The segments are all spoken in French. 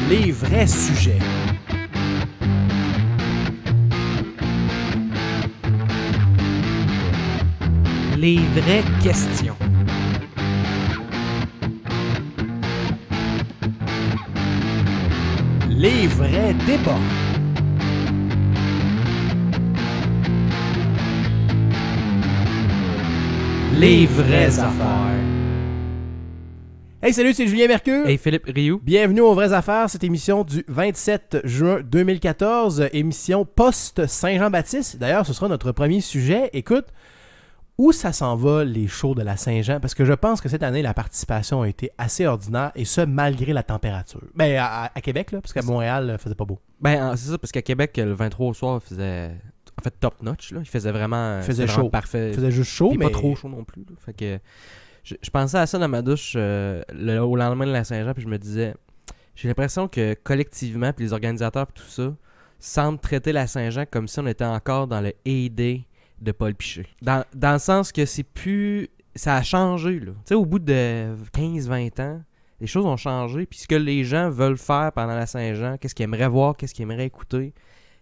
Les vrais sujets. Les vraies questions. Les vrais débats. Les vraies affaires. Hey, salut, c'est Julien Mercure. Hey, Philippe Rioux. Bienvenue aux Vraies Affaires, cette émission du 27 juin 2014, émission post-Saint-Jean-Baptiste. D'ailleurs, ce sera notre premier sujet. Écoute, où ça s'en va, les shows de la Saint-Jean? Parce que je pense que cette année, la participation a été assez ordinaire, et ce, malgré la température. Ben, à Québec, là, parce qu'à Montréal, faisait pas beau. Ben, c'est ça, parce qu'à Québec, le 23 au soir, il faisait... En fait, top-notch, là. Il faisait vraiment... Il faisait vraiment chaud. Parfait. Il faisait juste chaud, Puis mais... pas trop chaud non plus, là. Fait que... Je pensais à ça dans ma douche au lendemain de la Saint-Jean, puis je me disais, j'ai l'impression que collectivement, puis les organisateurs puis tout ça, semblent traiter la Saint-Jean comme si on était encore dans le heyday de Paul Piché. Dans le sens que c'est plus... Ça a changé, là. Tu sais, au bout de 15-20 ans, les choses ont changé, puis ce que les gens veulent faire pendant la Saint-Jean, qu'est-ce qu'ils aimeraient voir, qu'est-ce qu'ils aimeraient écouter,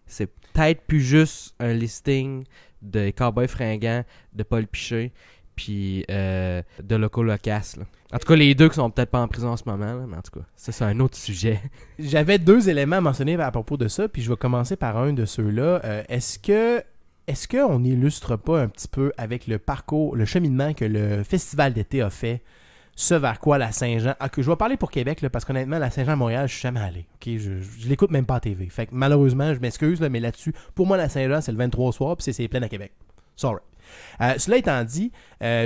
c'est peut-être plus juste un listing de Cowboys fringants, de Paul Piché, puis de Loco Locas, là. En tout cas, les deux qui sont peut-être pas en prison en ce moment, là, mais en tout cas, ça c'est un autre sujet. J'avais deux éléments à mentionner à propos de ça, puis je vais commencer par un de ceux-là. Est-ce qu'on n'illustre pas un petit peu avec le parcours, le cheminement que le Festival d'été a fait, ce vers quoi la Saint-Jean... je vais parler pour Québec, là, parce qu'honnêtement, la Saint-Jean à Montréal, je suis jamais allé. Okay? Je l'écoute même pas à TV. Fait que malheureusement, je m'excuse, là, mais là-dessus, pour moi, la Saint-Jean, c'est le 23 au soir, puis c'est plein à Québec. Sorry. Cela étant dit,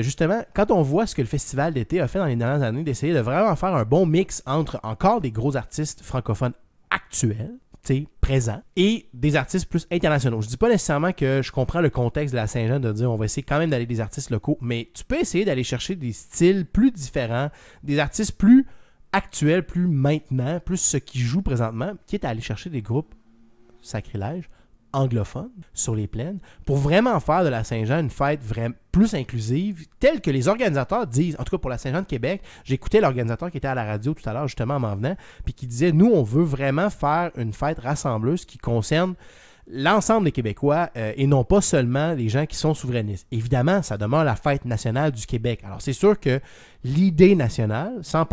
justement, quand on voit ce que le Festival d'été a fait dans les dernières années, d'essayer de vraiment faire un bon mix entre encore des gros artistes francophones actuels, présents, et des artistes plus internationaux. Je dis pas nécessairement que je comprends le contexte de la Saint-Jean de dire on va essayer quand même d'aller des artistes locaux, mais tu peux essayer d'aller chercher des styles plus différents, des artistes plus actuels, plus maintenant, plus ce qui joue présentement, quitte à aller chercher des groupes, sacrilège, anglophones sur les plaines, pour vraiment faire de la Saint-Jean une fête vraiment plus inclusive, telle que les organisateurs disent. En tout cas, pour la Saint-Jean de Québec, j'écoutais l'organisateur qui était à la radio tout à l'heure, justement en m'en venant, puis qui disait, nous, on veut vraiment faire une fête rassembleuse qui concerne l'ensemble des Québécois et non pas seulement les gens qui sont souverainistes. Évidemment, ça demeure la fête nationale du Québec. Alors, c'est sûr que l'idée nationale, sans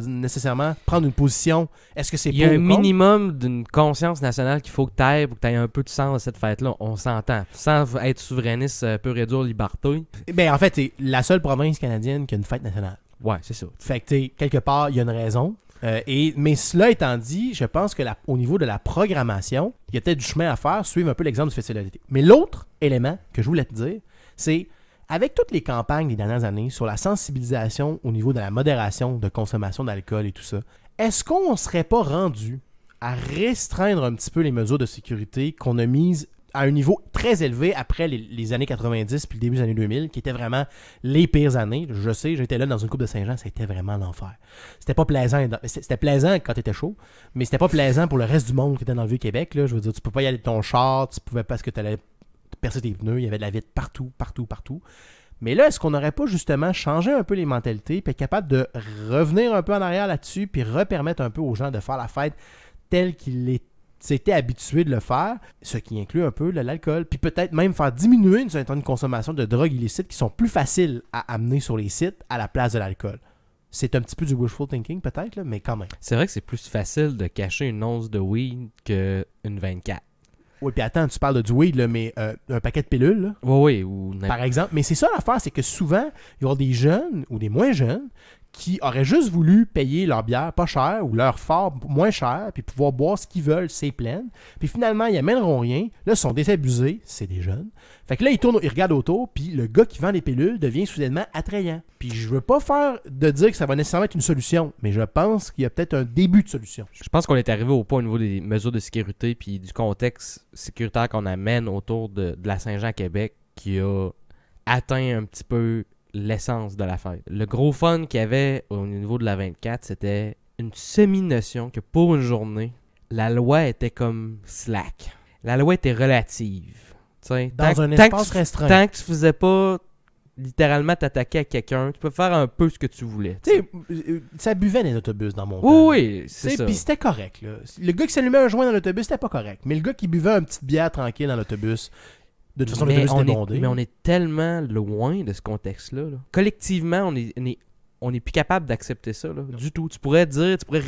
nécessairement prendre une position, est-ce que c'est pour ou contre? Il y a un minimum d'une conscience nationale qu'il faut que tu ailles pour que tu aies un peu de sens à cette fête-là. On s'entend. Sans être souverainiste, peut réduire liberté. Ben, en fait, c'est la seule province canadienne qui a une fête nationale. Ouais, c'est ça. Fait que, quelque part, il y a une raison. Mais cela étant dit, je pense que au niveau de la programmation, il y a peut-être du chemin à faire, suivre un peu l'exemple du Festival d'été. Mais l'autre élément que je voulais te dire, c'est avec toutes les campagnes des dernières années sur la sensibilisation au niveau de la modération de consommation d'alcool et tout ça, est-ce qu'on ne serait pas rendu à restreindre un petit peu les mesures de sécurité qu'on a mises à un niveau très élevé après les années 90 puis le début des années 2000, qui étaient vraiment les pires années. Je sais, j'étais là dans une coupe de Saint-Jean, c'était vraiment l'enfer. C'était pas plaisant. C'était plaisant quand t'étais chaud, mais c'était pas plaisant pour le reste du monde qui était dans le Vieux-Québec. Là. Je veux dire, tu peux pas y aller de ton char, tu pouvais parce que t'allais percer tes pneus, il y avait de la vitre partout. Mais là, est-ce qu'on n'aurait pas justement changé un peu les mentalités puis être capable de revenir un peu en arrière là-dessus puis repermettre un peu aux gens de faire la fête telle qu'il s'était habitué de le faire, ce qui inclut un peu l'alcool, puis peut-être même faire diminuer une certaine consommation de drogues illicites qui sont plus faciles à amener sur les sites à la place de l'alcool. C'est un petit peu du wishful thinking peut-être, là, mais quand même. C'est vrai que c'est plus facile de cacher une once de weed qu'une 24. Oui, puis attends, tu parles de du weed, là, mais un paquet de pilules, là, Oui. par exemple. Mais c'est ça l'affaire, c'est que souvent, il y aura des jeunes ou des moins jeunes qui auraient juste voulu payer leur bière pas cher ou leur fort moins cher puis pouvoir boire ce qu'ils veulent, c'est plein. Puis finalement, ils amèneront rien. Là, ils sont désabusés, c'est des jeunes. Fait que là, ils regardent autour, puis le gars qui vend les pilules devient soudainement attrayant. Puis je veux pas dire que ça va nécessairement être une solution, mais je pense qu'il y a peut-être un début de solution. Je pense qu'on est arrivé au point au niveau des mesures de sécurité puis du contexte sécuritaire qu'on amène autour de la Saint-Jean à Québec qui a atteint un petit peu l'essence de la fête. Le gros fun qu'il y avait au niveau de la 24, c'était une semi-notion que pour une journée, la loi était comme slack. La loi était relative. Dans un espace restreint. Tant que tu faisais pas littéralement t'attaquer à quelqu'un. Tu peux faire un peu ce que tu voulais. Tu sais, ça buvait dans les autobus dans mon Oui, temps. oui, c'est ça. Puis c'était correct. Là. Le gars qui s'allumait un joint dans l'autobus, c'était pas correct. Mais le gars qui buvait une petite bière tranquille dans l'autobus, de toute façon, l'autobus était bondé. Mais on est tellement loin de ce contexte-là. Là. Collectivement, on est plus capable d'accepter ça là, du tout. Tu pourrais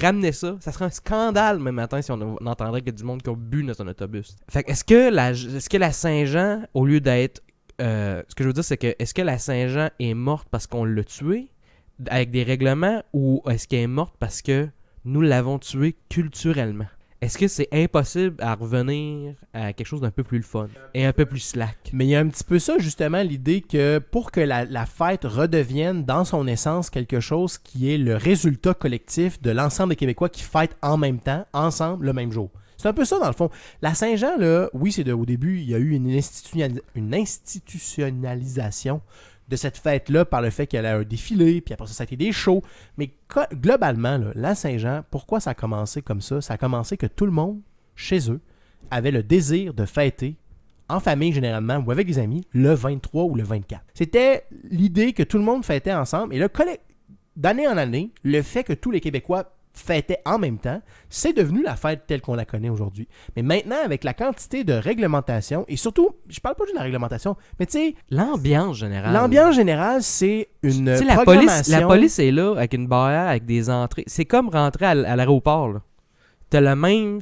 ramener ça. Ça serait un scandale même matin si on entendrait qu'il y a du monde qui a bu dans un autobus. Fait que est-ce que la Saint-Jean, au lieu d'être... ce que je veux dire, c'est que est-ce que la Saint-Jean est morte parce qu'on l'a tuée avec des règlements ou est-ce qu'elle est morte parce que nous l'avons tuée culturellement? Est-ce que c'est impossible à revenir à quelque chose d'un peu plus le fun et un peu plus slack? Mais il y a un petit peu ça, justement, l'idée que pour que la fête redevienne dans son essence quelque chose qui est le résultat collectif de l'ensemble des Québécois qui fêtent en même temps, ensemble, le même jour. C'est un peu ça, dans le fond. La Saint-Jean, là, oui, au début, il y a eu une institutionnalisation de cette fête-là par le fait qu'il y a un défilé, puis après ça a été des shows. Mais globalement, là, la Saint-Jean, pourquoi ça a commencé comme ça? Ça a commencé que tout le monde, chez eux, avait le désir de fêter, en famille généralement, ou avec des amis, le 23 ou le 24. C'était l'idée que tout le monde fêtait ensemble. Et là, d'année en année, le fait que tous les Québécois fêtaient en même temps, c'est devenu la fête telle qu'on la connaît aujourd'hui. Mais maintenant, avec la quantité de réglementation, et surtout, je parle pas juste de la réglementation, mais tu sais... L'ambiance générale. L'ambiance générale, c'est une programmation... La police est là, avec une barrière, avec des entrées. C'est comme rentrer à l'aéroport, là. T'as le même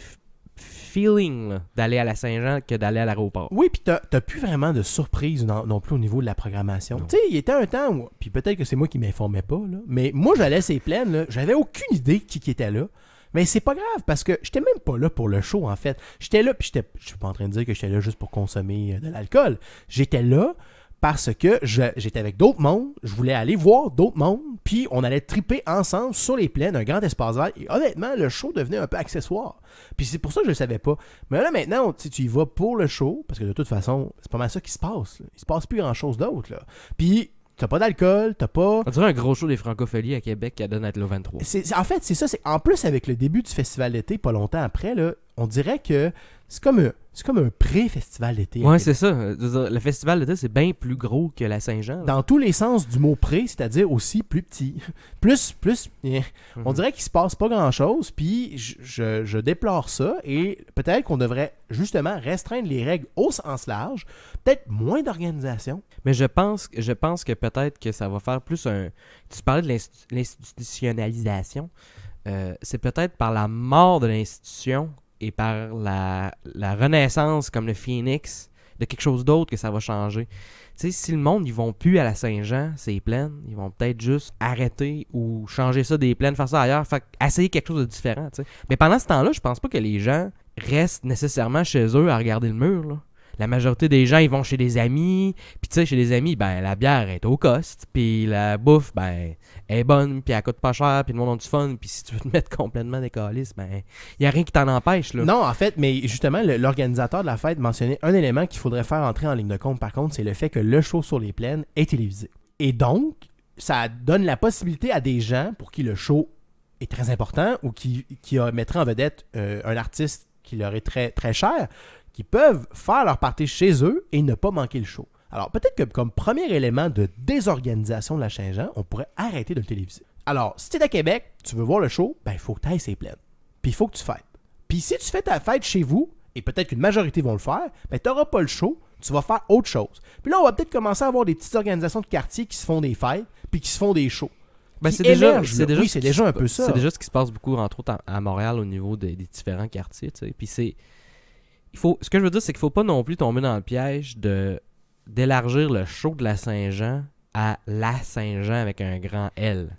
feeling là, d'aller à la Saint-Jean que d'aller à l'aéroport. Oui, puis t'as plus vraiment de surprise non plus au niveau de la programmation. Tu sais, il y était un temps où, puis peut-être que c'est moi qui m'informais pas, là, mais moi j'allais ces plaines, là, j'avais aucune idée qui était là. Mais c'est pas grave, parce que j'étais même pas là pour le show, en fait. J'étais là, puis je suis pas en train de dire que j'étais là juste pour consommer de l'alcool. J'étais là parce que j'étais avec d'autres mondes, je voulais aller voir d'autres mondes, puis on allait triper ensemble sur les plaines, un grand espace vert, et honnêtement, le show devenait un peu accessoire. Puis c'est pour ça que je le savais pas. Mais là, maintenant, tu y vas pour le show, parce que de toute façon, c'est pas mal ça qui se passe. Là. Il se passe plus grand-chose d'autre, là. Puis... t'as pas d'alcool, t'as pas... On dirait un gros show des Francopholies à Québec qui donne à être le 23. En fait, c'est ça. En plus, avec le début du festival d'été, pas longtemps après, là, on dirait que c'est comme un pré-festival d'été. Ouais, c'est ça. Le festival d'été, c'est bien plus gros que la Saint-Jean. Là. Dans tous les sens du mot pré, c'est-à-dire aussi plus petit. plus. On dirait qu'il se passe pas grand-chose, puis je déplore ça, et peut-être qu'on devrait justement restreindre les règles au sens large, peut-être moins d'organisation. Mais je pense que peut-être que ça va faire plus un... Tu parlais de l'institutionnalisation. C'est peut-être par la mort de l'institution et par la renaissance, comme le phénix, de quelque chose d'autre que ça va changer. Tu sais, si le monde, ils vont plus à la Saint-Jean, ces plaines, ils vont peut-être juste arrêter ou changer ça des plaines, faire ça ailleurs, essayer quelque chose de différent, tu sais. Mais pendant ce temps-là, je pense pas que les gens restent nécessairement chez eux à regarder le mur, là. La majorité des gens, ils vont chez des amis. Puis tu sais, chez des amis, ben la bière est au cost. Puis la bouffe, ben, elle est bonne. Puis elle coûte pas cher. Puis le monde a du fun. Puis si tu veux te mettre complètement des calices, ben, il n'y a rien qui t'en empêche, là. Non, en fait, mais justement, l'organisateur de la fête mentionnait un élément qu'il faudrait faire entrer en ligne de compte, par contre, c'est le fait que le show sur les plaines est télévisé. Et donc, ça donne la possibilité à des gens pour qui le show est très important ou qui mettrait en vedette un artiste qui leur est très, très cher, qui peuvent faire leur partie chez eux et ne pas manquer le show. Alors, peut-être que comme premier élément de désorganisation de la Saint-Jean, on pourrait arrêter de le téléviser. Alors, si tu es à Québec, tu veux voir le show, ben il faut que tu ailles ces plaines. Puis il faut que tu fêtes. Puis si tu fais ta fête chez vous, et peut-être qu'une majorité vont le faire, ben tu n'auras pas le show, tu vas faire autre chose. Puis là, on va peut-être commencer à avoir des petites organisations de quartier qui se font des fêtes, puis qui se font des shows. Ben c'est déjà un peu ça. C'est déjà ce qui se passe beaucoup, entre autres, à Montréal, au niveau des différents quartiers, tu sais. Puis c'est... ce que je veux dire, c'est qu'il ne faut pas non plus tomber dans le piège d'élargir le show de la Saint-Jean à la Saint-Jean avec un grand L.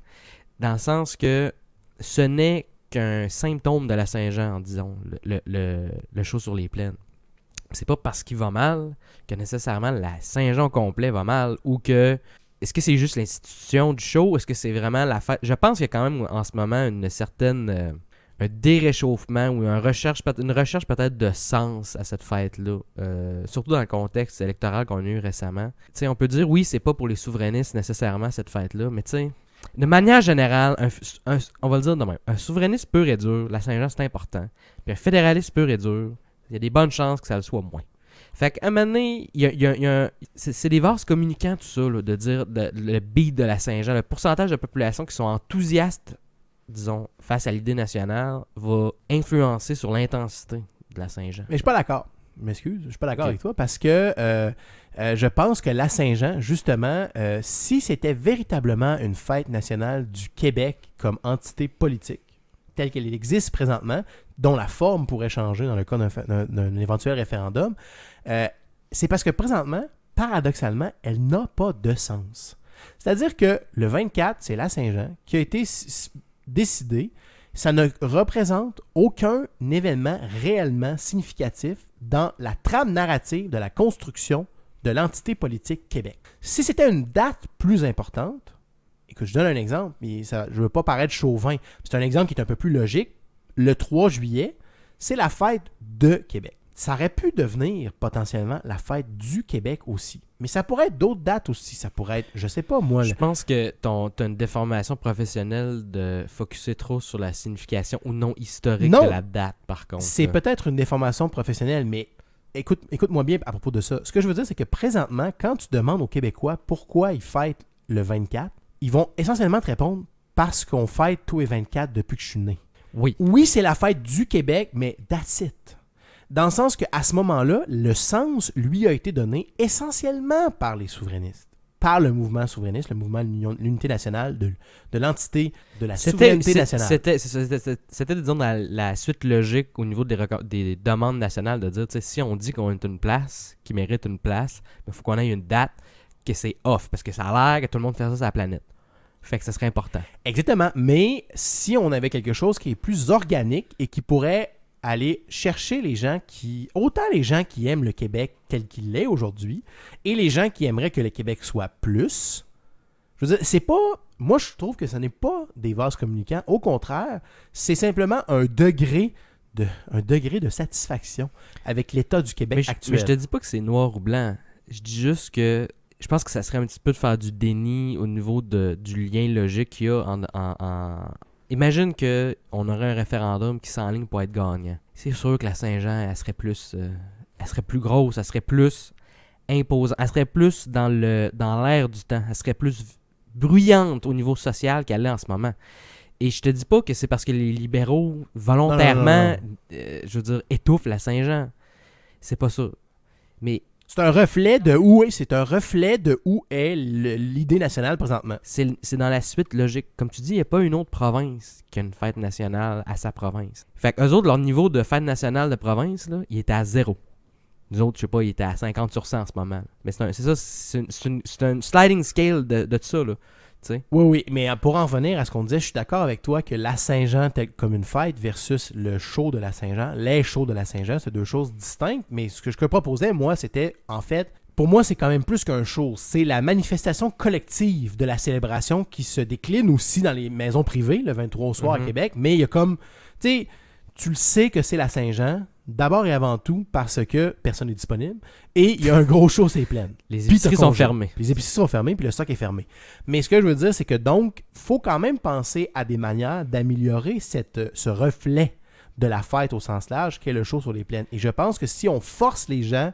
Dans le sens que ce n'est qu'un symptôme de la Saint-Jean, disons, le show sur les plaines. C'est pas parce qu'il va mal que nécessairement la Saint-Jean au complet va mal ou que... Est-ce que c'est juste l'institution du show? Est-ce que c'est vraiment la fête? Je pense qu'il y a quand même en ce moment une certaine... un déréchauffement ou une recherche peut-être de sens à cette fête-là. Surtout dans le contexte électoral qu'on a eu récemment. T'sais, on peut dire, oui, c'est pas pour les souverainistes nécessairement cette fête-là, mais tu sais, de manière générale, on va le dire de même, un souverainiste pur et dur, la Saint-Jean c'est important, puis un fédéraliste pur et dur, il y a des bonnes chances que ça le soit moins. Fait qu'à un moment donné, c'est des vases communicants, tout ça, là, de dire le beat de la Saint-Jean, le pourcentage de population qui sont enthousiastes, disons, face à l'idée nationale, va influencer sur l'intensité de la Saint-Jean. Mais je suis pas d'accord. Je m'excuse, je suis pas d'accord Ok. avec toi parce que je pense que la Saint-Jean, justement, si c'était véritablement une fête nationale du Québec comme entité politique, telle qu'elle existe présentement, dont la forme pourrait changer dans le cas d'un éventuel référendum, c'est parce que présentement, paradoxalement, elle n'a pas de sens. C'est-à-dire que le 24, c'est la Saint-Jean qui a été décidé. Ça ne représente aucun événement réellement significatif dans la trame narrative de la construction de l'entité politique Québec. Si c'était une date plus importante, écoute, je donne un exemple, mais je ne veux pas paraître chauvin, c'est un exemple qui est un peu plus logique. Le 3 juillet, c'est la fête de Québec. Ça aurait pu devenir potentiellement la fête du Québec aussi. Mais ça pourrait être d'autres dates aussi. Ça pourrait être, je sais pas moi. Je pense que t'as une déformation professionnelle de focusser trop sur la signification ou non historique Non. de la date, par contre. C'est là. peut-être une déformation professionnelle, mais écoute-moi bien à propos de ça. Ce que je veux dire, c'est que présentement, quand tu demandes aux Québécois pourquoi ils fêtent le 24, ils vont essentiellement te répondre parce qu'on fête tous les 24 depuis que je suis né. Oui. Oui, c'est la fête du Québec, mais that's it. Dans le sens qu'à ce moment-là, le sens lui a été donné essentiellement par les souverainistes, par le mouvement souverainiste, le mouvement de l'unité nationale, de l'entité de la souveraineté nationale. C'était, disons, la suite logique au niveau des demandes nationales de dire, tu sais, si on dit qu'on est une place, qui mérite une place, il faut qu'on ait une date que c'est off, parce que ça a l'air que tout le monde fait ça sur la planète. Fait que ça serait important. Exactement, mais si on avait quelque chose qui est plus organique et qui pourrait aller chercher les gens autant les gens qui aiment le Québec tel qu'il est aujourd'hui et les gens qui aimeraient que le Québec soit plus. Je veux dire, c'est pas. Moi, je trouve que ce n'est pas des vases communicants. Au contraire, c'est simplement un degré de satisfaction avec l'état du Québec actuel. Mais je te dis pas que c'est noir ou blanc. Je dis juste que je pense que ça serait un petit peu de faire du déni au niveau du lien logique qu'il y a en... Imagine qu'on aurait un référendum qui s'enligne pour être gagnant. C'est sûr que la Saint-Jean, elle serait plus grosse, elle serait plus imposante, elle serait plus dans l'air du temps, elle serait plus bruyante au niveau social qu'elle est en ce moment. Et je te dis pas que c'est parce que les libéraux volontairement, je veux dire, étouffent la Saint-Jean. C'est pas ça. Mais c'est un reflet de où est l'idée nationale présentement. c'est dans la suite logique. Comme tu dis, il n'y a pas une autre province qui a une fête nationale à sa province. Fait qu'eux autres, leur niveau de fête nationale de province, là, il était à 0. Nous autres, je sais pas, il était à 50% en ce moment. Mais c'est un sliding scale de tout ça, là. T'sais. Oui, mais pour en revenir à ce qu'on disait, je suis d'accord avec toi que la Saint-Jean comme une fête versus le show de la Saint-Jean, les shows de la Saint-Jean, c'est deux choses distinctes, mais ce que je proposais, moi, c'était, en fait, pour moi, c'est quand même plus qu'un show. C'est la manifestation collective de la célébration qui se décline aussi dans les maisons privées, le 23 au soir à Québec, mais il y a comme, tu sais, tu le sais que c'est la Saint-Jean, d'abord et avant tout parce que personne n'est disponible et il y a un gros show, c'est plein. Les épiceries sont fermées. Les épiceries sont fermées puis le stock est fermé. Mais ce que je veux dire, c'est que donc, faut quand même penser à des manières d'améliorer ce reflet de la fête au sens large qu'est le show sur les plaines. Et je pense que si on force les gens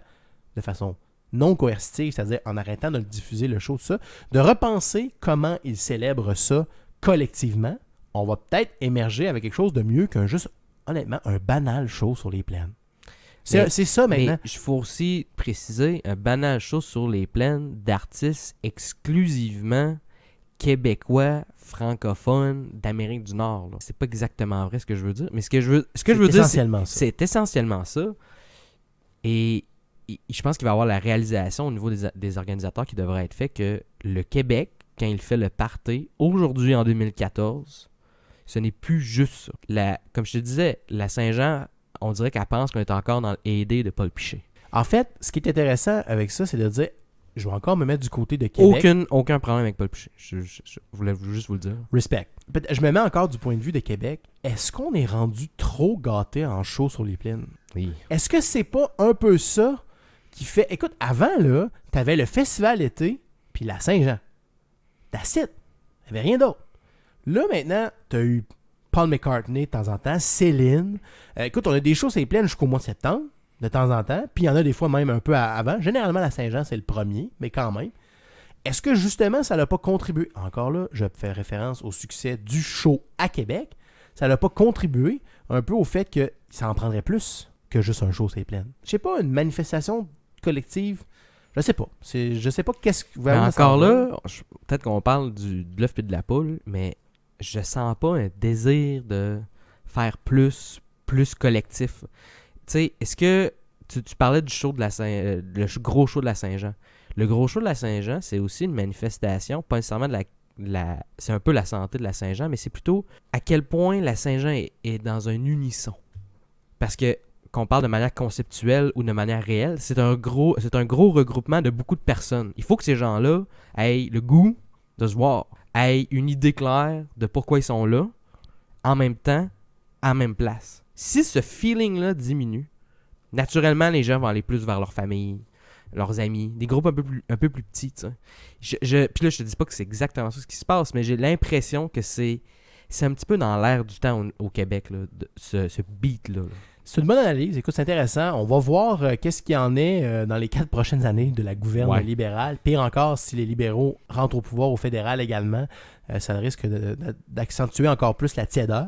de façon non coercitive, c'est-à-dire en arrêtant de le diffuser, le show, tout ça, de repenser comment ils célèbrent ça collectivement, on va peut-être émerger avec quelque chose de mieux qu'un juste honnêtement, un banal show sur les plaines. C'est ça maintenant. Mais il faut aussi préciser, un banal show sur les plaines d'artistes exclusivement québécois, francophones, d'Amérique du Nord. Là. C'est pas exactement vrai ce que je veux dire. Mais ce que je veux dire, c'est essentiellement ça. Et je pense qu'il va y avoir la réalisation au niveau des organisateurs qui devrait être fait que le Québec, quand il fait le party, aujourd'hui en 2014... Ce n'est plus juste ça. Comme je te disais, la Saint-Jean, on dirait qu'elle pense qu'on est encore dans l'aider de Paul Piché. En fait, ce qui est intéressant avec ça, c'est de dire, je vais encore me mettre du côté de Québec. Aucun problème avec Paul Piché. Je voulais juste vous le dire. Respect. Je me mets encore du point de vue de Québec. Est-ce qu'on est rendu trop gâté en show sur les plaines? Oui. Est-ce que c'est pas un peu ça qui fait... Écoute, avant, là, t'avais le festival d'été puis la Saint-Jean. That's it. Il n'y avait rien d'autre. Là, maintenant, tu as eu Paul McCartney de temps en temps, Céline. Écoute, on a des shows sur les plaines jusqu'au mois de septembre. de temps en temps, puis il y en a des fois même un peu avant. Généralement, la Saint-Jean, c'est le premier, mais quand même. Est-ce que justement, ça n'a pas contribué? Encore là, je fais référence au succès du show à Québec. Ça n'a pas contribué un peu au fait que ça en prendrait plus que juste un show, c'est plein. Je sais pas, une manifestation collective, je sais pas. Je sais pas qu'est-ce que... Mais encore là, peut-être qu'on parle de l'œuf et de la poule, mais je sens pas un désir de faire plus collectif. Tu sais, est-ce que tu parlais du show de le gros show de la Saint-Jean. Le gros show de la Saint-Jean, c'est aussi une manifestation, pas nécessairement c'est un peu la santé de la Saint-Jean, mais c'est plutôt à quel point la Saint-Jean est dans un unisson. Parce que qu'on parle de manière conceptuelle ou de manière réelle, c'est un gros regroupement de beaucoup de personnes. Il faut que ces gens-là aient le goût de se voir, aient une idée claire de pourquoi ils sont là, en même temps, à la même place. Si ce feeling-là diminue, naturellement, les gens vont aller plus vers leur famille, leurs amis, des groupes un peu plus petits. Puis là, je te dis pas que c'est exactement ça ce qui se passe, mais j'ai l'impression que c'est un petit peu dans l'air du temps au Québec, là, ce beat-là. C'est une bonne analyse. Écoute, c'est intéressant. On va voir qu'est-ce qu'il y en est dans les 4 prochaines années de la gouverne libérale. Pire encore, si les libéraux rentrent au pouvoir au fédéral également, ça risque d'accentuer encore plus la tiédeur.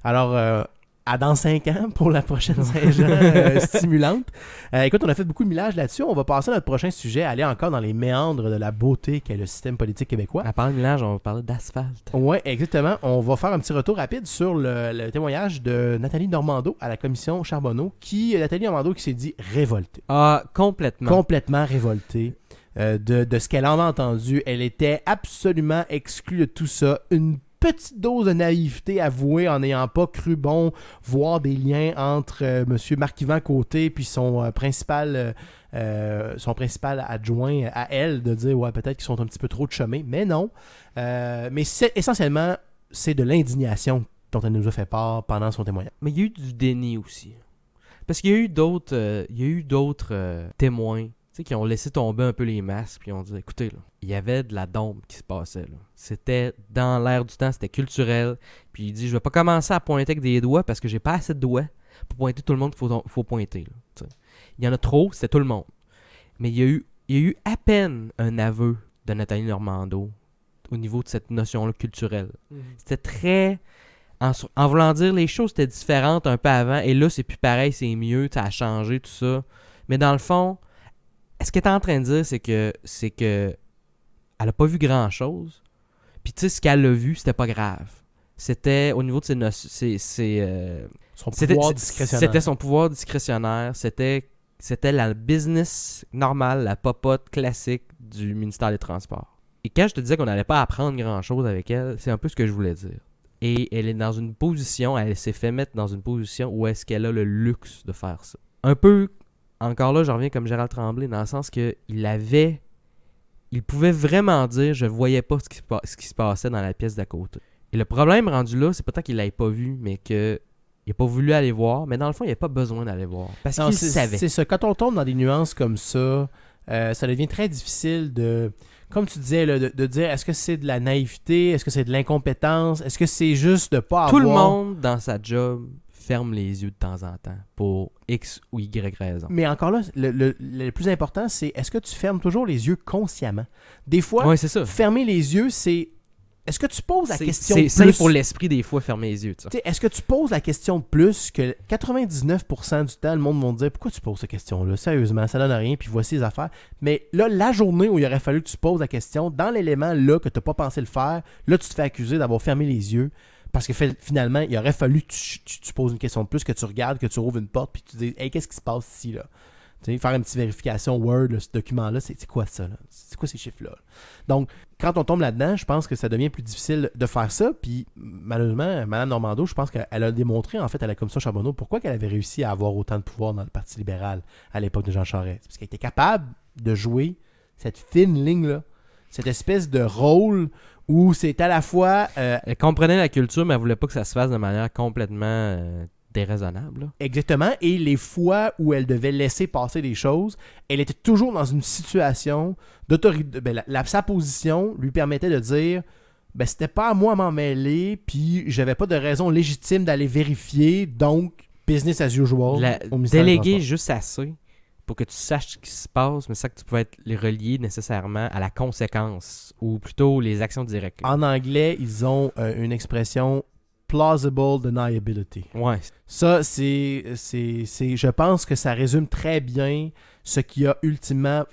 Alors, à dans 5 ans pour la prochaine Saint-Jean stimulante. Écoute, on a fait beaucoup de millage là-dessus. On va passer à notre prochain sujet, aller encore dans les méandres de la beauté qu'est le système politique québécois. À parler de millage, on va parler d'asphalte. Oui, exactement. On va faire un petit retour rapide sur le témoignage de Nathalie Normando à la commission Charbonneau. Nathalie Normando qui s'est dit révoltée. Ah, complètement. Complètement révoltée. De ce qu'elle en a entendu. Elle était absolument exclue de tout ça. Une petite dose de naïveté avouée en n'ayant pas cru bon voir des liens entre M. Marc-Yvan Côté puis son principal adjoint à elle, de dire ouais peut-être qu'ils sont un petit peu trop de chemins, mais non. Mais essentiellement, c'est de l'indignation dont elle nous a fait part pendant son témoignage. Mais il y a eu du déni aussi. Parce qu'il y a eu d'autres témoins qui ont laissé tomber un peu les masques puis ont dit écoutez, là, il y avait de la dombe qui se passait. Là. C'était dans l'air du temps, c'était culturel. Puis il dit je vais pas commencer à pointer avec des doigts parce que j'ai pas assez de doigts pour pointer tout le monde qu'il faut pointer. Là, il y en a trop, c'était tout le monde. Mais il y a eu à peine un aveu de Nathalie Normando au niveau de cette notion-là culturelle. C'était très... En voulant dire les choses étaient différentes un peu avant et là c'est plus pareil, c'est mieux, ça a changé, tout ça. Mais dans le fond, ce qu'elle est en train de dire, c'est que elle a pas vu grand-chose. Puis tu sais, ce qu'elle a vu, c'était pas grave. C'était au niveau de son pouvoir discrétionnaire. C'était son pouvoir discrétionnaire. C'était la business normale, la popote classique du ministère des Transports. Et quand je te disais qu'on n'allait pas apprendre grand-chose avec elle, c'est un peu ce que je voulais dire. Et elle est dans une position, elle s'est fait mettre dans une position où est-ce qu'elle a le luxe de faire ça. Un peu... Encore là, je reviens comme Gérald Tremblay, dans le sens qu'il pouvait vraiment dire « je voyais pas ce qui se passait dans la pièce d'à côté ». Et le problème rendu là, c'est peut-être qu'il l'avait pas vu, mais qu'il n'a pas voulu aller voir. Mais dans le fond, il n'y avait pas besoin d'aller voir, parce qu'il savait. C'est ça, quand on tombe dans des nuances comme ça, ça devient très difficile de... Comme tu disais, là, de dire est-ce que c'est de la naïveté, est-ce que c'est de l'incompétence, est-ce que c'est juste de pas avoir... Tout le monde dans sa job ferme les yeux de temps en temps pour X ou Y raison. Mais encore là, le plus important, c'est est-ce que tu fermes toujours les yeux consciemment? Des fois, ouais, c'est ça. Fermer les yeux, c'est... Est-ce que tu poses la question plus... C'est pour l'esprit, des fois, fermer les yeux. Est-ce que tu poses la question plus que 99% du temps, le monde va te dire « Pourquoi tu poses cette question-là? Sérieusement, ça donne rien, puis voici les affaires. » Mais là, la journée où il aurait fallu que tu poses la question, dans l'élément là que tu n'as pas pensé le faire, là, tu te fais accuser d'avoir fermé les yeux. Parce que finalement, il aurait fallu que tu poses une question de plus, que tu regardes, que tu rouvres une porte, puis tu te dis « Hey, qu'est-ce qui se passe ici, là? » Tu sais, faire une petite vérification Word, là, ce document-là, c'est quoi ça, là? C'est quoi ces chiffres-là? Donc, quand on tombe là-dedans, je pense que ça devient plus difficile de faire ça. Puis, malheureusement, Mme Normando, je pense qu'elle a démontré, en fait, à la commission Charbonneau, pourquoi elle avait réussi à avoir autant de pouvoir dans le Parti libéral à l'époque de Jean Charest. Parce qu'elle était capable de jouer cette fine ligne-là, cette espèce de rôle où c'est à la fois... Elle comprenait la culture, mais elle voulait pas que ça se fasse de manière complètement... déraisonnable. Là. Exactement. Et les fois où elle devait laisser passer des choses, elle était toujours dans une situation d'autorité. Sa position lui permettait de dire c'était pas à moi à m'en mêler, puis j'avais pas de raison légitime d'aller vérifier, donc business as usual au ministère des déléguer Transports. juste assez pour que tu saches ce qui se passe, mais ça que tu peux être les relier nécessairement à la conséquence, ou plutôt les actions directes. En anglais, ils ont une expression plausible deniability. Ouais. Ça, je pense que ça résume très bien ce qui va ultimement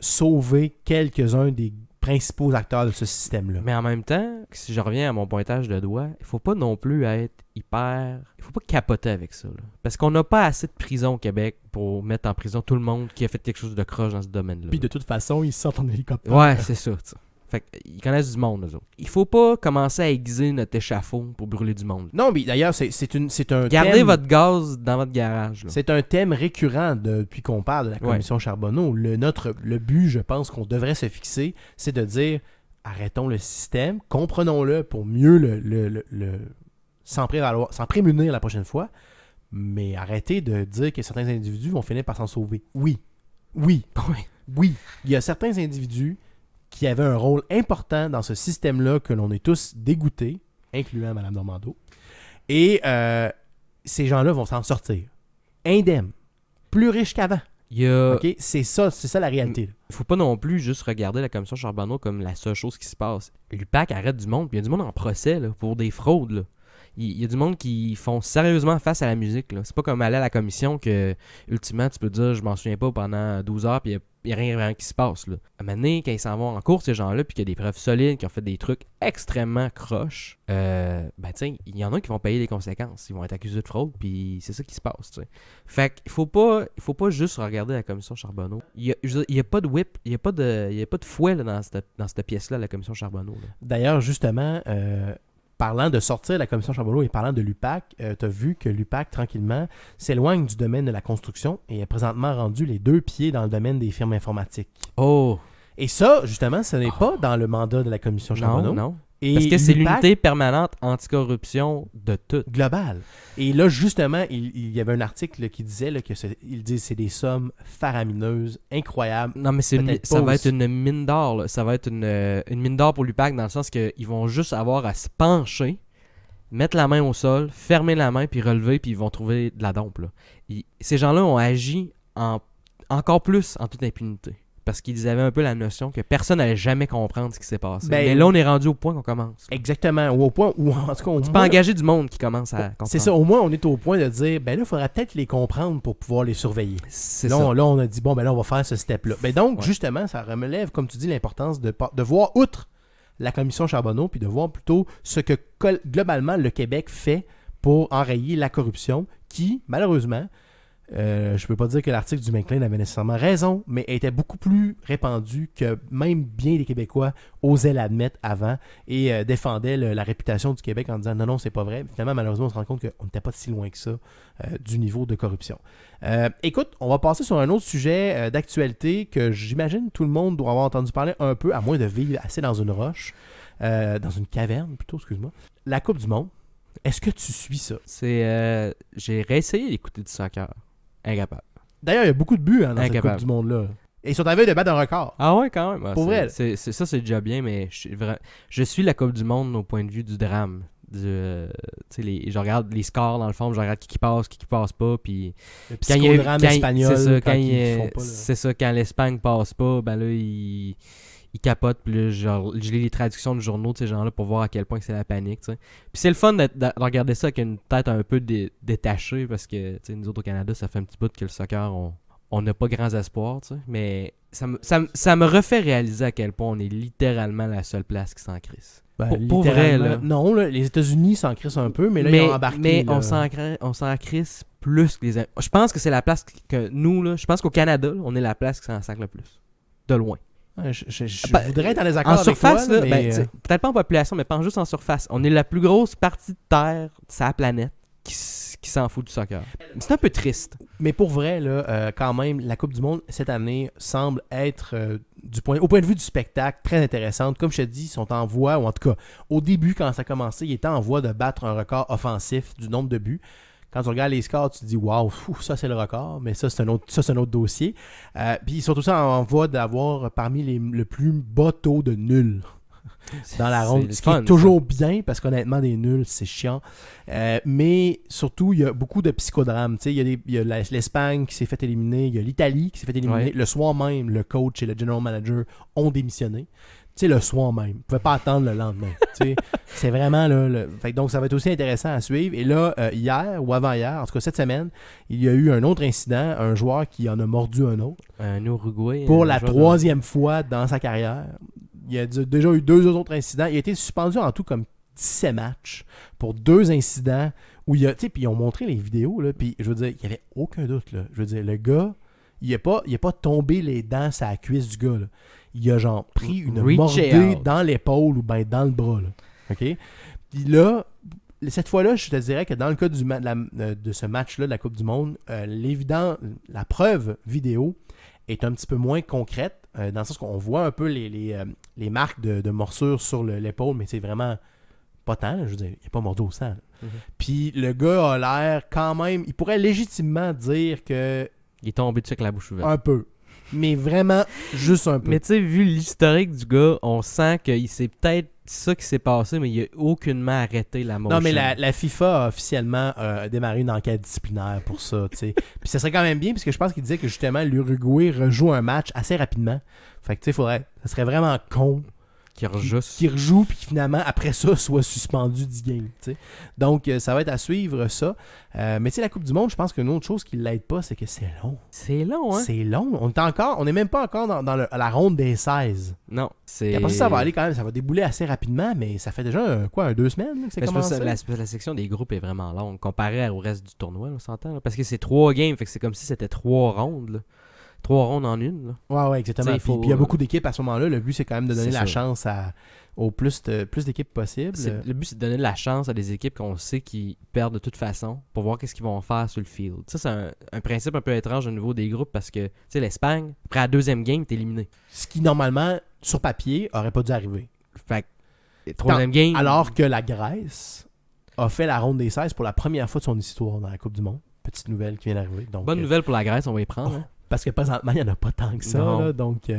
sauver quelques-uns des principaux acteurs de ce système-là. Mais en même temps, si je reviens à mon pointage de doigt, il faut pas non plus être hyper... Il faut pas capoter avec ça. Là. Parce qu'on n'a pas assez de prisons au Québec pour mettre en prison tout le monde qui a fait quelque chose de croche dans ce domaine-là. Puis de toute façon, ils sortent en hélicoptère. Ouais, c'est ça. T'sais. Fait qu'ils connaissent du monde, eux autres. Il faut pas commencer à aiguiser notre échafaud pour brûler du monde. Non, mais d'ailleurs, c'est un Gardez thème... votre gaz dans votre garage. Là. C'est un thème récurrent depuis qu'on parle de la commission Charbonneau. Le but, je pense, qu'on devrait se fixer, c'est de dire arrêtons le système, comprenons-le pour mieux s'en prémunir la prochaine fois, mais arrêtez de dire que certains individus vont finir par s'en sauver. Oui. Il y a certains individus qui avaient un rôle important dans ce système-là que l'on est tous dégoûtés, incluant Mme Normando. Et ces gens-là vont s'en sortir. Indemnes. Plus riches qu'avant. Okay? C'est ça la réalité. Il faut pas non plus juste regarder la commission Charbonneau comme la seule chose qui se passe. L'UPAC arrête du monde, puis il y a du monde en procès là, pour des fraudes. Là. Il y a du monde qui font sérieusement face à la musique. Là. C'est pas comme aller à la commission que, ultimement, tu peux dire « je m'en souviens pas pendant 12 heures » puis il n'y a rien vraiment qui se passe. Là. À un moment donné, quand ils s'en vont en cours, ces gens-là, puis qu'il y a des preuves solides, qui ont fait des trucs extrêmement croches, il y en a qui vont payer les conséquences. Ils vont être accusés de fraude, puis c'est ça qui se passe. T'sais. Fait qu'il faut pas juste regarder la commission Charbonneau. Il y a pas de whip, il y a pas de fouet là, dans cette pièce-là, la commission Charbonneau. Là. D'ailleurs, justement... parlant de sortir de la commission Charbonneau et parlant de l'UPAC, tu as vu que l'UPAC, tranquillement, s'éloigne du domaine de la construction et est présentement rendu les 2 pieds dans le domaine des firmes informatiques. Oh! Et ça, justement, ce n'est pas dans le mandat de la commission Charbonneau. Non. Et parce que c'est l'UPAC, l'unité permanente anticorruption de tout. Global. Et là, justement, il y avait un article là, qui disait là, que il dit c'est des sommes faramineuses, incroyables. Non, mais ça va être une mine d'or. Là. Ça va être une mine d'or pour l'UPAC dans le sens qu'ils vont juste avoir à se pencher, mettre la main au sol, fermer la main, puis relever, puis ils vont trouver de la dompe. Là. Ces gens-là ont agi encore plus en toute impunité. Parce qu'ils avaient un peu la notion que personne n'allait jamais comprendre ce qui s'est passé. Mais là, on est rendu au point qu'on commence. Exactement. Ou au point où, en tout cas, tu peux engager du monde qui commence à comprendre. C'est ça. Au moins, on est au point de dire, ben là, il faudra peut-être les comprendre pour pouvoir les surveiller. Là, on a dit, bon, ben là, on va faire ce step-là. Ben donc, justement, ça relève, comme tu dis, l'importance de voir outre la commission Charbonneau, puis de voir plutôt ce que, globalement, le Québec fait pour enrayer la corruption qui, malheureusement... je peux pas dire que l'article du McLean avait nécessairement raison, mais était beaucoup plus répandu que même bien les Québécois osaient l'admettre avant et défendaient la réputation du Québec en disant non, c'est pas vrai. Finalement, malheureusement, on se rend compte qu'on n'était pas si loin que ça du niveau de corruption. Écoute, on va passer sur un autre sujet d'actualité que j'imagine tout le monde doit avoir entendu parler un peu, à moins de vivre assez dans une roche, dans une caverne plutôt, excuse-moi. La Coupe du Monde. Est-ce que tu suis ça? J'ai réessayé d'écouter du soccer. Incapable. D'ailleurs, il y a beaucoup de buts dans cette Coupe du Monde-là. Et ils sont en train de battre un record. Ah ouais, quand même. Pour vrai. C'est déjà bien, mais je suis la Coupe du Monde au point de vue du drame. Je regarde les scores dans le fond, je regarde qui passe pas. Puis le psychodrame espagnol. C'est ça, c'est ça, quand l'Espagne passe pas, ben là, ils capotent. Puis là, je lis les traductions de journaux de ces gens-là pour voir à quel point c'est la panique. T'sais. Puis c'est le fun de regarder ça avec une tête un peu détachée parce que nous autres au Canada, ça fait un petit bout que le soccer, on n'a pas grands espoirs. T'sais. Mais ça me refait réaliser à quel point on est littéralement la seule place qui s'en crisse. Ben, pour vrai, là. Non, là, les États-Unis s'en crissent un peu, mais là, ils ont embarqué. Mais là. on s'en crisse plus que les... Je pense que c'est la place que nous, là, je pense qu'au Canada, là, on est la place qui s'en sacre le plus. De loin. Je voudrais être en désaccord avec surface, toi. Là, mais... peut-être pas en population, mais pas juste en surface. On est la plus grosse partie de terre de sa planète qui s'en fout du soccer. C'est un peu triste. Mais pour vrai, là, quand même, la Coupe du Monde, cette année, semble être, au point de vue du spectacle, très intéressante. Comme je te dis, ils sont en voie, ou en tout cas, au début, quand ça a commencé, ils étaient en voie de battre un record offensif du nombre de buts. Quand tu regardes les scores, tu te dis « Waouh, ça c'est le record », mais ça c'est un autre dossier. Puis ils sont aussi en voie d'avoir parmi le plus bas taux de nuls dans la ronde, C'est ce qui fun, est toujours bien, parce qu'honnêtement, des nuls, c'est chiant. Mais surtout, il y a beaucoup de psychodrames. Tu sais, il y a l'Espagne qui s'est fait éliminer, il y a l'Italie qui s'est fait éliminer. Ouais. Le soir même, le coach et le general manager ont démissionné. Tu sais, le soir même. Ils ne pouvaient pas attendre le lendemain. Tu sais, c'est vraiment là. Fait que donc, ça va être aussi intéressant à suivre. Et là, hier ou avant-hier, en tout cas cette semaine, il y a eu un autre incident, un joueur qui en a mordu un autre. Un Uruguay. Pour un la joueur 3e fois dans sa carrière. Il y a déjà eu 2 autres incidents. Il a été suspendu en tout comme 17 matchs pour 2 incidents où il y a. Tu sais, puis ils ont montré les vidéos, là. Puis je veux dire, il n'y avait aucun doute, là. Je veux dire, le gars, il n'a pas tombé les dents sur la cuisse du gars, là. Il a genre pris une Reach mordée out. dans l'épaule ou bien dans le bras, là. OK? Puis là, cette fois-là, je te dirais que dans le cas de ce match-là de la Coupe du Monde, la preuve vidéo est un petit peu moins concrète, dans le sens qu'on voit un peu les marques de morsure sur l'épaule, mais c'est vraiment pas tant, là, je veux dire, il n'est pas mordu au sang. Mhm. Puis le gars a l'air quand même, il pourrait légitimement dire que Il est tombé dessus avec la bouche ouverte. un peu, mais vraiment juste un peu. Mais tu sais, vu l'historique du gars, on sent que c'est peut-être ça qui s'est passé, mais il a aucunement arrêté la motion. Non, mais la FIFA a officiellement démarré une enquête disciplinaire pour ça, tu sais. Puis ça serait quand même bien, parce que je pense qu'il disait que justement l'Uruguay rejoue un match assez rapidement. Fait que tu sais, ça serait vraiment con Qui qui rejoue, puis qui finalement, après ça, soit suspendu du game, tu sais. Donc, ça va être à suivre, ça. Mais tu sais, la Coupe du Monde, je pense qu'une autre chose qui ne l'aide pas, c'est que c'est long. C'est long, hein? C'est long. On n'est même pas encore dans la ronde des 16. Non, c'est... Et après ça va aller quand même, ça va débouler assez rapidement, mais ça fait déjà, 2 semaines là, que c'est Mais c'est parce commencé. que la section des groupes est vraiment longue, comparée au reste du tournoi, on s'entend. Là. Parce que c'est 3 games, fait que c'est comme si c'était 3 rondes, là. 3 rondes en une, là. Ouais, exactement. T'sais, Puis il y a beaucoup d'équipes à ce moment-là. Le but, c'est quand même de donner C'est la ça. chance au plus d'équipes possibles. Le but, c'est de donner de la chance à des équipes qu'on sait qui perdent de toute façon pour voir qu'est-ce qu'ils vont faire sur le field. Ça, c'est un principe un peu étrange au niveau des groupes parce que, tu sais, l'Espagne, après la 2e game, t'es éliminé. Ce qui, normalement, sur papier, aurait pas dû arriver. Fait que, 3e game... Alors que la Grèce a fait la ronde des 16 pour la première fois de son histoire dans la Coupe du Monde. Petite nouvelle qui vient d'arriver. Donc, Bonne nouvelle pour la Grèce, on va y prendre. Hein. Parce que présentement, il n'y en a pas tant que ça. Non. Là, donc,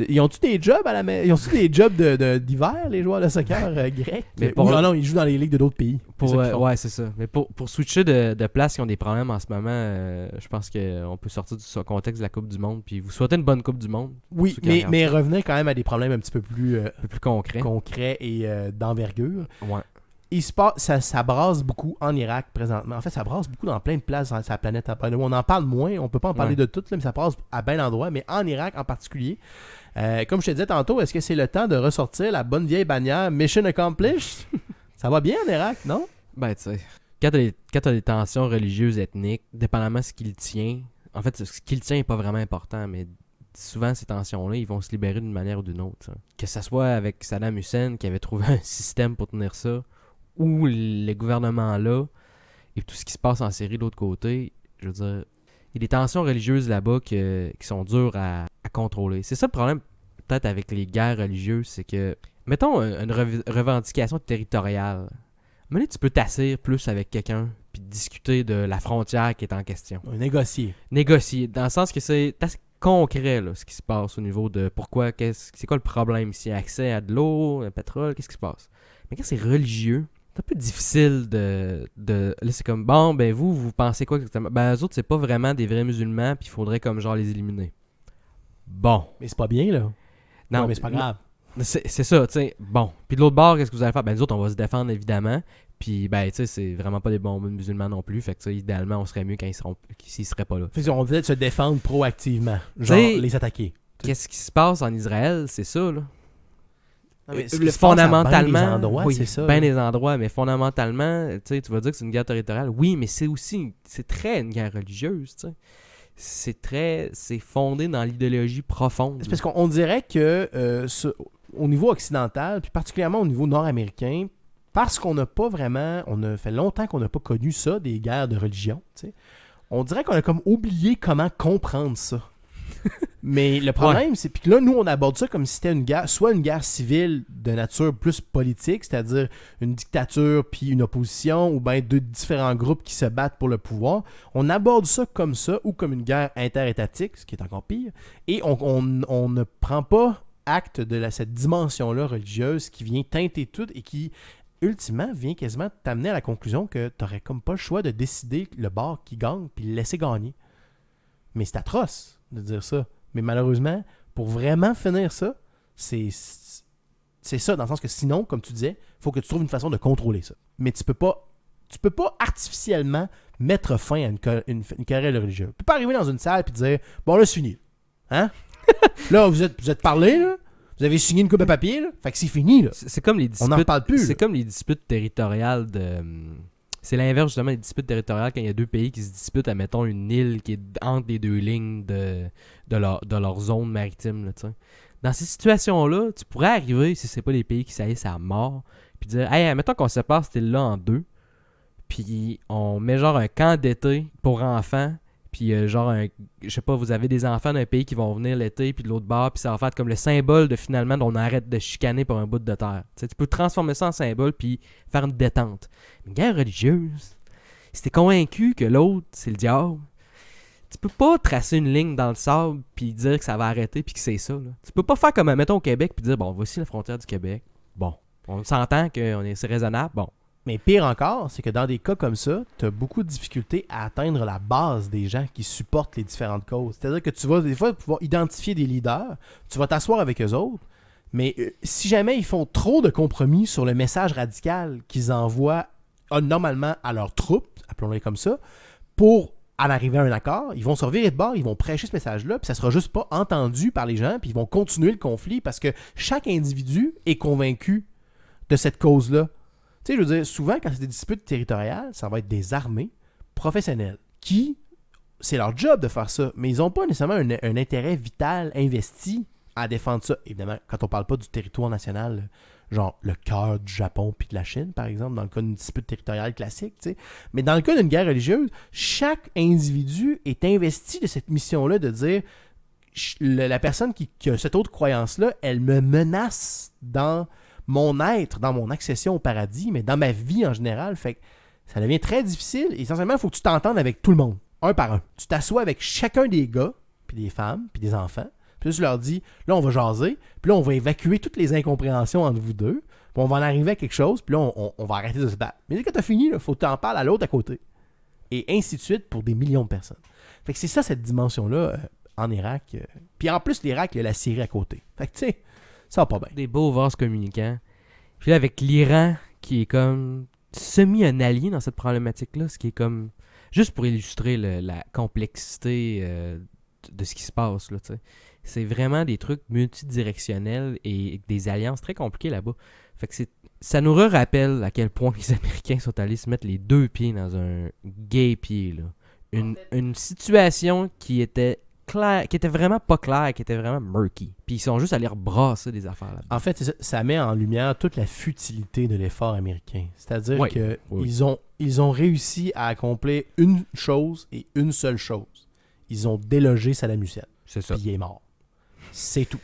ils ont-tu des jobs ils ont-tu des jobs d'hiver, les joueurs de soccer grecs? Mais Non, ils jouent dans les ligues de d'autres pays. Ouais, c'est ça. Mais pour switcher de place qui ont des problèmes en ce moment, je pense qu'on peut sortir du contexte de la Coupe du Monde. Puis vous souhaitez une bonne Coupe du Monde. Oui, mais revenez quand même à des problèmes un petit peu plus Un peu plus concret. concrets et d'envergure. Ouais. Il se passe, ça brasse beaucoup en Irak présentement. En fait, ça brasse beaucoup dans plein de places sur la planète. On en parle moins, on peut pas en parler de toutes, là, mais ça brasse à bien d'endroits. Mais en Irak en particulier, comme je te disais tantôt, est-ce que c'est le temps de ressortir la bonne vieille bannière Mission Accomplished? Ça va bien en Irak, non? Ben, tu sais, quand t'as des tensions religieuses, ethniques, dépendamment de ce qui le tient, en fait, ce qui le tient n'est pas vraiment important, mais souvent, ces tensions-là, ils vont se libérer d'une manière ou d'une autre. Ça. Que ce soit avec Saddam Hussein qui avait trouvé un système pour tenir ça, ou les gouvernements là, et tout ce qui se passe en Syrie de l'autre côté, je veux dire, il y a des tensions religieuses là-bas qui sont dures à contrôler. C'est ça le problème, peut-être, avec les guerres religieuses, c'est que, mettons, une revendication territoriale. Mais là, tu peux t'asseoir plus avec quelqu'un puis discuter de la frontière qui est en question. Négocier. Négocier, dans le sens que c'est assez concret, là, ce qui se passe au niveau de pourquoi, c'est quoi le problème ici, accès à de l'eau, un pétrole, qu'est-ce qui se passe. Mais quand c'est religieux, c'est un peu difficile de... Là, c'est comme, bon, ben vous pensez quoi exactement? Ben, eux autres, c'est pas vraiment des vrais musulmans, puis il faudrait comme genre les éliminer. Bon. Mais c'est pas bien, là. Non, Ouais, mais c'est pas grave. C'est ça, tu sais. Bon. Puis de l'autre bord, qu'est-ce que vous allez faire? Ben, nous autres, on va se défendre, évidemment. Puis, ben, tu sais, c'est vraiment pas des bons musulmans non plus. Fait que, tu sais, idéalement, on serait mieux s'ils seraient pas là. Fait que on disait de se défendre proactivement. Genre, T'sais, les attaquer. Qu'est-ce qui se passe en Israël? C'est ça, là. Non, mais ce qui se passe à Fondamentalement, bien des endroits, oui, c'est ça. bien là. des endroits, mais fondamentalement, tu sais, tu vas dire que c'est une guerre territoriale. Oui, mais c'est aussi, c'est très une guerre religieuse, tu sais. C'est fondé dans l'idéologie profonde. C'est parce qu'on dirait que au niveau occidental, puis particulièrement au niveau nord-américain, parce qu'on n'a pas vraiment, on a fait longtemps qu'on n'a pas connu ça, des guerres de religion, tu sais, on dirait qu'on a comme oublié comment comprendre ça. Mais le problème, c'est que là, nous, on aborde ça comme si c'était une guerre, soit une guerre civile de nature plus politique, c'est-à-dire une dictature puis une opposition, ou bien 2 différents groupes qui se battent pour le pouvoir. On aborde ça, ou comme une guerre interétatique, ce qui est encore pire, et on ne prend pas acte de cette dimension-là religieuse qui vient teinter tout et qui, ultimement, vient quasiment t'amener à la conclusion que t'aurais comme pas le choix de décider le bord qui gagne puis le laisser gagner. Mais c'est atroce de dire ça. Mais malheureusement, pour vraiment finir ça, c'est ça, dans le sens que sinon, comme tu disais, il faut que tu trouves une façon de contrôler ça. Mais tu peux pas artificiellement mettre fin à une querelle religieuse. Tu peux pas arriver dans une salle et dire « Bon, là, c'est fini. » Hein? Là, vous êtes parlé, là. Vous avez signé une coupe de papier, là. Fait que c'est fini, là. C'est comme les disputes. On n'en parle plus. C'est comme les disputes territoriales de. C'est l'inverse, justement, des disputes territoriales quand il y a deux pays qui se disputent, admettons, une île qui est entre les deux lignes de leur zone maritime, là, tu sais. Dans ces situations-là, tu pourrais arriver, si c'est pas les pays qui saillissent à mort, puis dire, hey, admettons qu'on sépare cette île-là en deux, puis on met genre un camp d'été pour enfants, puis genre, je sais pas, vous avez des enfants d'un pays qui vont venir l'été, puis de l'autre bord, puis ça va faire comme le symbole de finalement, on arrête de chicaner pour un bout de terre. Tu sais, tu peux transformer ça en symbole, puis faire une détente. Une guerre religieuse, si t'es convaincu que l'autre, c'est le diable, tu peux pas tracer une ligne dans le sable, puis dire que ça va arrêter, puis que c'est ça. Là. Tu peux pas faire comme, mettons, au Québec, puis dire, bon, voici la frontière du Québec. Bon, on s'entend que c'est raisonnable, bon. Mais pire encore, c'est que dans des cas comme ça, tu as beaucoup de difficultés à atteindre la base des gens qui supportent les différentes causes. C'est-à-dire que tu vas des fois pouvoir identifier des leaders, tu vas t'asseoir avec eux autres, mais si jamais ils font trop de compromis sur le message radical qu'ils envoient normalement à leurs troupes, appelons-les comme ça, pour en arriver à un accord, ils vont se revirer de bord, ils vont prêcher ce message-là, puis ça sera juste pas entendu par les gens, puis ils vont continuer le conflit parce que chaque individu est convaincu de cette cause-là. Tu sais, je veux dire, souvent, quand c'est des disputes territoriales, ça va être des armées professionnelles qui, c'est leur job de faire ça, mais ils n'ont pas nécessairement un intérêt vital investi à défendre ça. Évidemment, quand on parle pas du territoire national, genre le cœur du Japon puis de la Chine, par exemple, dans le cas d'une dispute territoriale classique, tu sais. Mais dans le cas d'une guerre religieuse, chaque individu est investi de cette mission-là de dire la personne qui a cette autre croyance-là, elle me menace dans mon être, dans mon accession au paradis, mais dans ma vie en général. Fait que ça devient très difficile. Et essentiellement, il faut que tu t'entendes avec tout le monde, un par un. Tu t'assois avec chacun des gars, puis des femmes, puis des enfants. Puis là, tu leur dis, là, on va jaser, puis là, on va évacuer toutes les incompréhensions entre vous deux, puis on va en arriver à quelque chose, puis là, on va arrêter de se battre. Mais dès que tu as fini, il faut que tu en parles à l'autre à côté. Et ainsi de suite pour des millions de personnes. Fait que c'est ça, cette dimension-là, en Irak. Puis en plus, l'Irak, il y a la Syrie à côté. Fait que tu sais, ça va pas bien. Des beaux vases communicants. Puis là, avec l'Iran, qui est comme semi un allié dans cette problématique-là, ce qui est comme, juste pour illustrer la complexité de ce qui se passe, là, tu sais. C'est vraiment des trucs multidirectionnels et des alliances très compliquées là-bas. Fait que ça nous rappelle à quel point les Américains sont allés se mettre les deux pieds dans un gay pied, là. Une situation qui était claire, qui était vraiment pas claire, qui était vraiment murky. Puis ils sont juste allés rebrasser des affaires là. En fait, ça met en lumière toute la futilité de l'effort américain. C'est-à-dire qu'ils ont réussi à accomplir une chose et une seule chose. Ils ont délogé Saddam Hussein. C'est ça. Puis il est mort. C'est tout.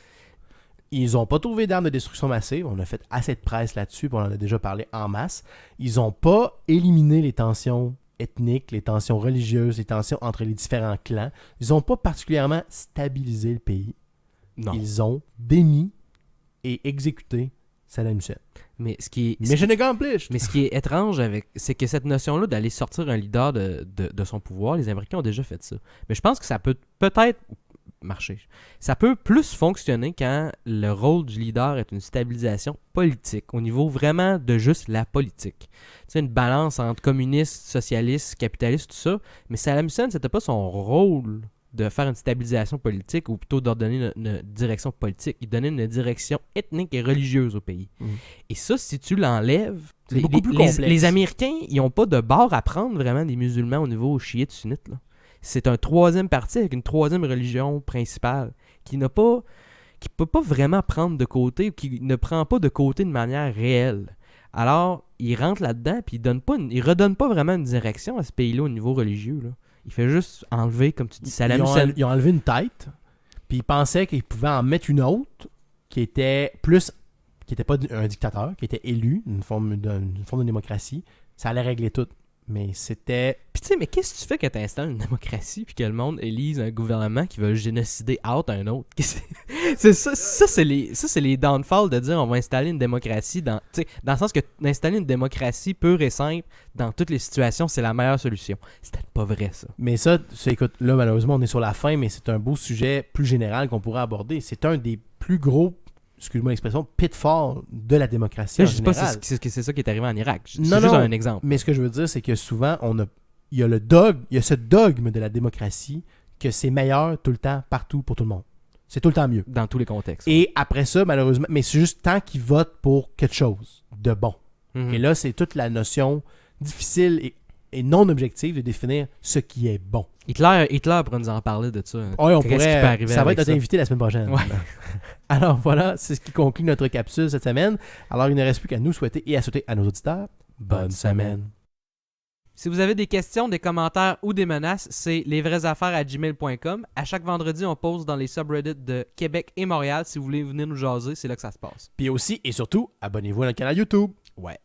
Ils n'ont pas trouvé d'armes de destruction massive. On a fait assez de presse là-dessus, puis on en a déjà parlé en masse. Ils n'ont pas éliminé les tensions ethniques, les tensions religieuses, les tensions entre les différents clans. Ils n'ont pas particulièrement stabilisé le pays. Non. Ils ont démis et exécuté Saddam Hussein. Mais ce qui est étrange c'est que cette notion-là d'aller sortir un leader de son pouvoir, les Américains ont déjà fait ça. Mais je pense que ça peut peut-être marcher. Ça peut plus fonctionner quand le rôle du leader est une stabilisation politique, au niveau vraiment de juste la politique. Tu sais, une balance entre communistes, socialistes, capitalistes, tout ça. Mais Saddam Hussein, c'était pas son rôle de faire une stabilisation politique ou plutôt d'ordonner une direction politique. Il donnait une direction ethnique et religieuse au pays. Et ça, si tu l'enlèves, c'est beaucoup plus complexe. Les Américains, ils n'ont pas de bord à prendre vraiment des musulmans au niveau chiite sunnite, là. C'est un troisième parti avec une troisième religion principale qui peut pas vraiment prendre de côté ou qui ne prend pas de côté de manière réelle. Alors, il rentre là-dedans puis il redonne pas vraiment une direction à ce pays-là au niveau religieux, là. Il fait juste enlever, comme tu dis, Saddam Hussein. Ils ont enlevé une tête, puis ils pensaient qu'ils pouvaient en mettre une autre qui était pas un dictateur, qui était élu, une forme de démocratie. Ça allait régler tout. mais c'était... Puis tu sais, mais qu'est-ce que tu fais que tu installes une démocratie puis que le monde élise un gouvernement qui va génocider out un autre? C'est ça, c'est les downfalls de dire on va installer une démocratie dans le sens que d'installer une démocratie pure et simple dans toutes les situations, c'est la meilleure solution. C'est peut-être pas vrai, ça. Mais ça, écoute, là, malheureusement, on est sur la fin, mais c'est un beau sujet plus général qu'on pourrait aborder. C'est un des plus gros, excuse-moi l'expression, pitfall de la démocratie en Je sais pas général. si c'est ça qui est arrivé en Irak. C'est Non, juste non, un exemple. Mais ce que je veux dire, c'est que souvent, il y a ce dogme de la démocratie que c'est meilleur tout le temps, partout, pour tout le monde. C'est tout le temps mieux. Dans tous les contextes. Et après ça, malheureusement, mais c'est juste tant qu'ils votent pour quelque chose de bon. Mhm. Et là, c'est toute la notion difficile et non objective de définir ce qui est bon. Hitler pourrait nous en parler de ça. Oui, on Qu'est-ce qui peut pourrait. arriver Ça va avec être notre ça? invité la semaine prochaine. Ouais. Alors voilà, c'est ce qui conclut notre capsule cette semaine. Alors il ne reste plus qu'à nous souhaiter et à souhaiter à nos auditeurs bonne semaine. Si vous avez des questions, des commentaires ou des menaces, c'est lesvraiesaffaires@gmail.com. À chaque vendredi, on pose dans les subreddits de Québec et Montréal. Si vous voulez venir nous jaser, c'est là que ça se passe. Puis aussi et surtout, abonnez-vous à notre canal YouTube. Ouais.